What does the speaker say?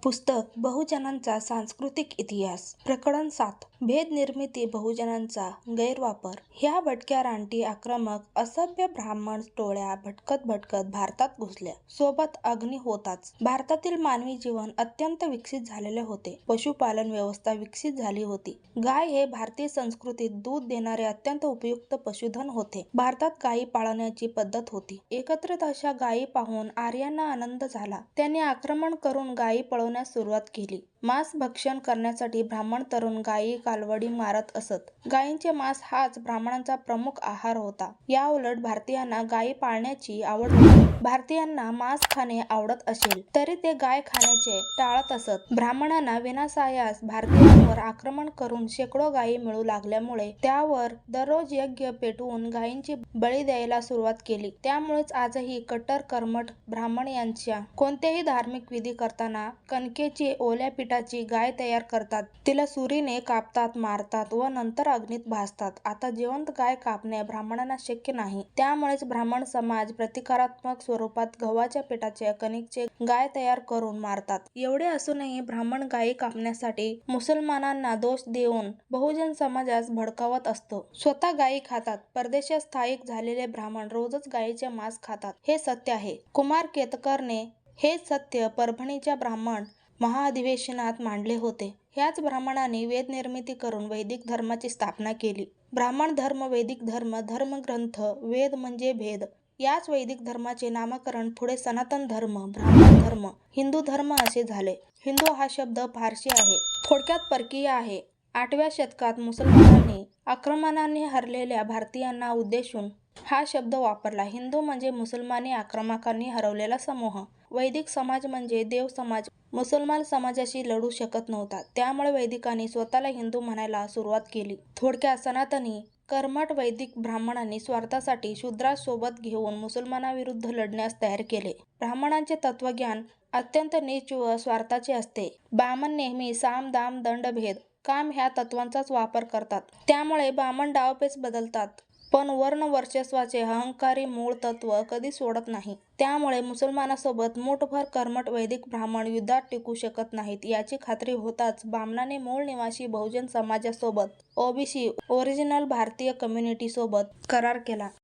पुस्तक बहुजनांचा सांस्कृतिक इतिहास प्रकरण 7 भेद निर्मिती बहुजनांचा गैरवापर ह्या भटक्या रानटी आक्रमक असभ्य ब्राह्मण टोळ्या भटकत भारतात घुसल्या. सोबत अग्नी होताच भारतातील मानवी जीवन अत्यंत विकसित झालेले होते. पशुपालन व्यवस्था विकसित झाली होती. गाय हे भारतीय संस्कृतीत दूध देणारे अत्यंत उपयुक्त पशुधन होते. भारतात गायी पाळण्याची पद्धत होती. एकत्रित अशा गायी पाहून आर्यांना आनंद झाला. त्यांनी आक्रमण करून गायी पळवण्यास सुरुवात केली. मांस भक्षण करण्यासाठी ब्राह्मण तरुण गायी कालवडी मारत असत. गायींचे मांस हाच ब्राह्मणांचा प्रमुख आहार होता. याउलट भारतीयांना गायी पाळण्याची आवड होती. भारतीयांना मांस खाणे आवडत असेल तरी ते गाय खाण्याचे टाळत असत. ब्राह्मणांना विनासायास भारतीयांवर आक्रमण करून शेकडो गायी मिळू लागल्यामुळे त्यावर दररोज यज्ञ पेटवून गायींची बळी द्यायला सुरुवात केली. त्यामुळेच आजही कट्टर कर्मठ ब्राह्मण यांच्या कोणतेही धार्मिक विधी करताना कणकेची ओल्या पिठाची गाय तयार करतात. तिला सुरीने कापतात, मारतात व नंतर अग्नीत भाजतात. आता जिवंत गाय कापणे ब्राह्मणांना शक्य नाही. त्यामुळेच ब्राह्मण समाज प्रतिकारात्मक स्वरूपात गव्हाच्या पिठाच्या कणकेची गाय तयार करून मारतात. एवढे असूनही ब्राह्मण गायी कापण्यासाठी मुसलमानांना दोष देऊन बहुजन समाजास भडकावत असतो. स्वतः गायी खातात. परदेशात स्थायिक झालेले ब्राह्मण रोजच गायीचे मांस खातात. हे सत्य आहे. कुमार केतकरने हेच सत्य परभणीच्या ब्राह्मण महाअधिवेशनात मांडले होते. ह्याच ब्राह्मणांनी वेद निर्मिती करून वैदिक धर्माची स्थापना केली. ब्राह्मण धर्म, वैदिक धर्म, धर्मग्रंथ, वेद म्हणजे भेद. याच वैदिक धर्माचे नामकरण पुढे सनातन धर्म, ब्राह्मण धर्म, हिंदू धर्म असे झाले. हिंदू हा शब्द फारसी आहे. थोडक्यात परकीय आहे. 8व्या शतकात मुसलमानांनी आक्रमणाने हरलेल्या भारतीयांना उद्देशून हा शब्द वापरला. हिंदू म्हणजे मुसलमानी आक्रमकांनी हरवलेला समूह. वैदिक समाज म्हणजे देव समाज मुसलमान समाजाशी लढू शकत नव्हता. त्यामुळे वैदिकांनी स्वतःला हिंदू म्हणायला सुरुवात केली. थोडक्यात सनातनी कर्मठ वैदिक ब्राह्मणांनी स्वार्थासाठी शूद्रास सोबत घेऊन मुसलमानाविरुद्ध लढण्यास तयार केले. ब्राह्मणांचे तत्वज्ञान अत्यंत नीच व स्वार्थाचे असते. बामण नेहमी साम, दाम, दंड, भेद, काम ह्या तत्वांचाच वापर करतात. त्यामुळे बामण डावपेच बदलतात पण वर्ण वर्चस्वाचे अहंकारी मूळ तत्व कधी सोडत नाही. त्यामुळे मुसलमानासोबत मूठभर कर्मठ वैदिक ब्राह्मण युद्धात टिकू शकत नाहीत याची खात्री होताच बामणाने मूळ निवासी बहुजन समाजासोबत ओबीसी ओरिजिनल भारतीय कम्युनिटी सोबत करार केला.